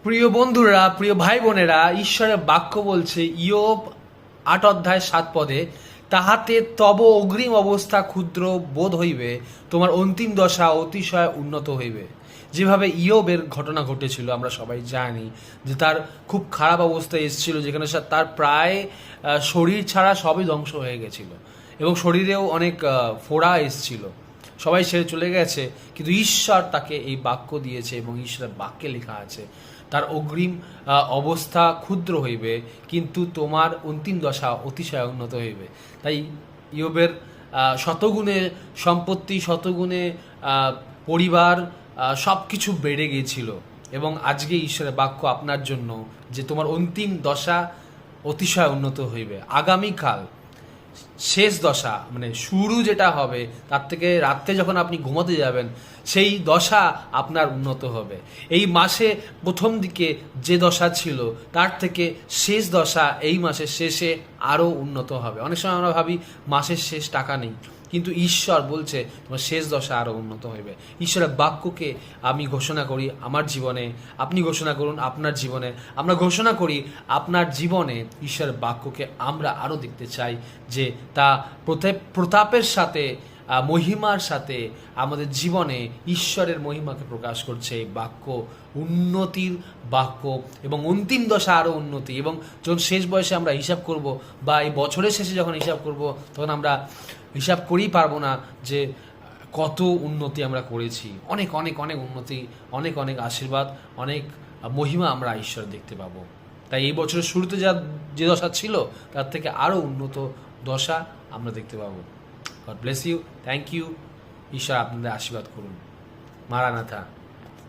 প্রিয় বন্ধুরা, প্রিয় ভাই বোনেরা, ঈশ্বরের বাক্য বলছে ইয়োব 8 অধ্যায় 7 পদে, তাহাতে তব অগ্রিম অবস্থা ক্ষুদ্র বোধ হইবে, তোমার অন্তিম দশা অতিশয় উন্নত হইবে। যেভাবে ইয়োবের ঘটনা ঘটেছিল আমরা সবাই জানি যে তার খুব খারাপ অবস্থা এসেছিল, যেখানে তার প্রায় শরীর ছাড়া সবই ধ্বংস হয়ে গেছিল এবং শরীরেও অনেক ফোড়া এসেছিল, সবাই ছেড়ে চলে গেছে। কিন্তু ঈশ্বর তাকে এই বাক্য দিয়েছে এবং ঈশ্বরের বাক্যে লেখা আছে তার অগ্রিম অবস্থা ক্ষুদ্র হইবে, কিন্তু তোমার অন্তিম দশা অতিশয় উন্নত হইবে। তাই ইয়োবের শতগুণে সম্পত্তি, শতগুণে পরিবার, সব কিছু বেড়ে গিয়েছিল। এবং আজকে ঈশ্বরের বাক্য আপনার জন্য যে তোমার অন্তিম দশা অতিশয় উন্নত হইবে। আগামীকাল শেষ দশা, মানে শুরু যেটা হবে তার থেকে রাত্রে যখন আপনি ঘুমাতে যাবেন সেই দশা আপনার উন্নত হবে। এই মাসে প্রথম দিকে যে দশা ছিল তার থেকে শেষ দশা এই মাসের শেষে আরও উন্নত হবে। অনেক সময় আমরা ভাবি মাসের শেষ টাকা নেই, কিন্তু ঈশ্বর বলছে তোমার শেষ দশা আরও উন্নত হইবে। ঈশ্বরের বাক্যকে আমি ঘোষণা করি আমার জীবনে, আপনি ঘোষণা করুন আপনার জীবনে, আমরা ঘোষণা করি আপনার জীবনে ঈশ্বরের বাক্যকে আমরা আরও দেখতে চাই যে তা প্রতাপের সাথে, মহিমার সাথে আমাদের জীবনে ঈশ্বরের মহিমাকে প্রকাশ করছে এই বাক্য। উন্নতির বাক্য এবং অন্তিম দশা আরও উন্নতি। এবং যখন শেষ বয়সে আমরা হিসাব করব বা এই বছরের শেষে যখন হিসাব করব, তখন আমরা হিসাব করেই পারবো না যে কত উন্নতি আমরা করেছি। অনেক অনেক অনেক উন্নতি, অনেক অনেক আশীর্বাদ, অনেক মহিমা আমরা ঈশ্বর দেখতে পাবো। তাই এই বছরের শুরুতে যে দশা ছিল তার থেকে আরও উন্নত দশা আমরা দেখতে পাবো। God bless you, thank you. ঈশ্বর আপনাদের আশীর্বাদ করুন। মারানাথা।